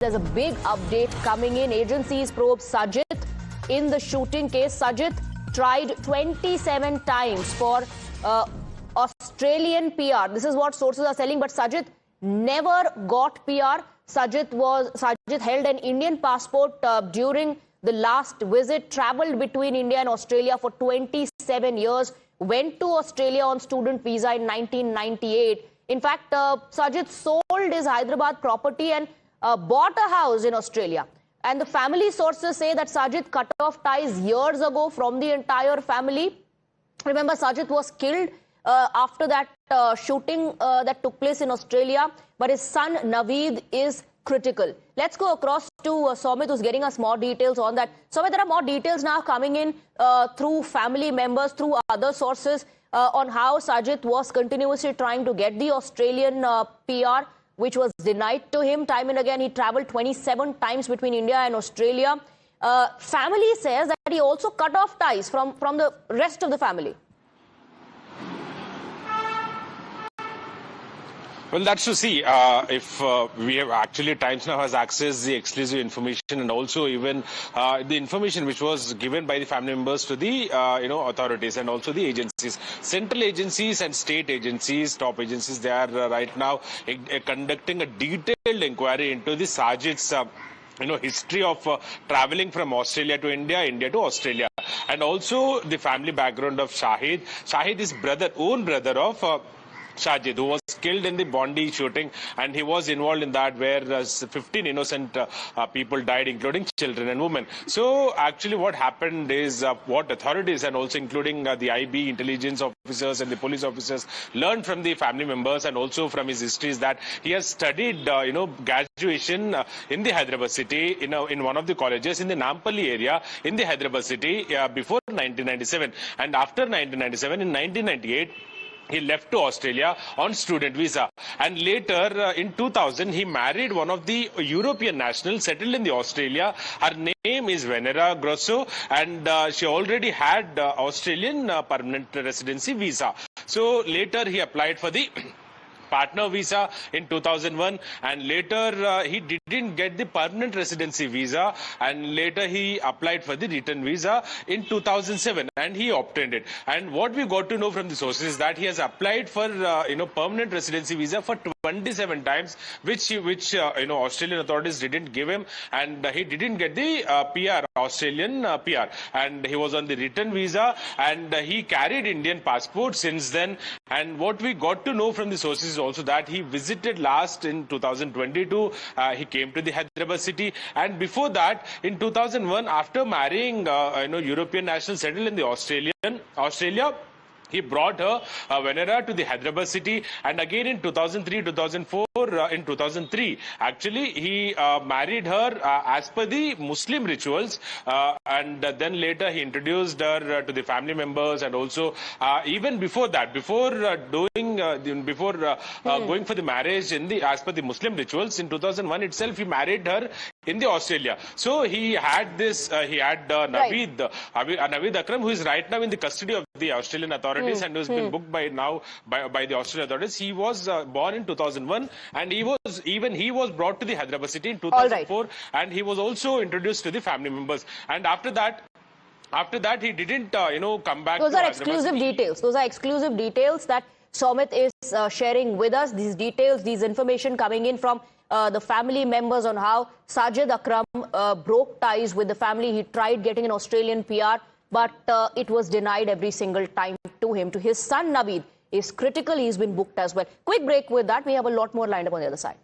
There's a big update coming in. Agencies probe Sajith in the shooting case. Sajith tried 27 times for Australian PR. This is what sources are telling, but Sajith never got PR. Sajith held an Indian passport during the last visit, travelled between India and Australia for 27 years, went to Australia on student visa in 1998. In fact, Sajith sold his Hyderabad property and bought a house in Australia. And the family sources say that Sajith cut off ties years ago from the entire family. Remember, Sajith was killed after that shooting that took place in Australia. But his son Naveed is critical. Let's go across to Sajith, who's getting us more details on that. Sajith, there are more details now coming in through family members, through other sources on how Sajith was continuously trying to get the Australian PR, which was denied to him time and again. He travelled 27 times between India and Australia. Family says that he also cut off ties from the rest of the family. Well, that's to see if we have actually Times Now has accessed the exclusive information and also even the information which was given by the family members to the authorities and also the agencies, central agencies and state agencies, top agencies. They are right now conducting a detailed inquiry into the Sajith's history of traveling from Australia to India, India to Australia, and also the family background of Shahid. Shahid is own brother of Sajith, who was killed in the Bondi shooting, and he was involved in that where 15 innocent people died, including children and women. So actually what happened is what authorities and also including the IB intelligence officers and the police officers learned from the family members and also from his history is that he has studied graduation in the Hyderabad city in one of the colleges in the Nampally area in the Hyderabad city before 1997, and after 1997 in 1998 he left to Australia on student visa, and later in 2000 he married one of the European nationals settled in the Australia. Her name is Venera Grosso, and she already had Australian permanent residency visa. So later he applied for the partner visa in 2001, and later he didn't get the permanent residency visa, and later he applied for the return visa in 2007 and he obtained it. And what we got to know from the sources is that he has applied for permanent residency visa for 27 times, which Australian authorities didn't give him, and he didn't get the Australian PR, and he was on the return visa, and he carried Indian passport since then. And what we got to know from the sources is also that he visited last in 2022. He came to the Hyderabad city, and before that in 2001, after marrying European national settled in the Australia, he brought her, Venera, to the Hyderabad city, and again in 2003, 2004, in 2003, actually, he married her as per the Muslim rituals, and then later he introduced her to the family members, and also even before that, before going for the marriage as per the Muslim rituals, in 2001 itself, he married her in the Australia. So he had Naveed Akram, who is right now in the custody of the Australian authorities and who has been booked by the Australian authorities. He was born in 2001, and he was brought to the Hyderabad city in 2004, and he was also introduced to the family members. And after that he didn't come back. Those are exclusive details. Those are exclusive details that Sajith is sharing with us. These details, these information coming in from the family members on how Sajid Akram broke ties with the family. He tried getting an Australian PR, but it was denied every single time to him. To his son Naveed is critical. He's been booked as well. Quick break with that. We have a lot more lined up on the other side.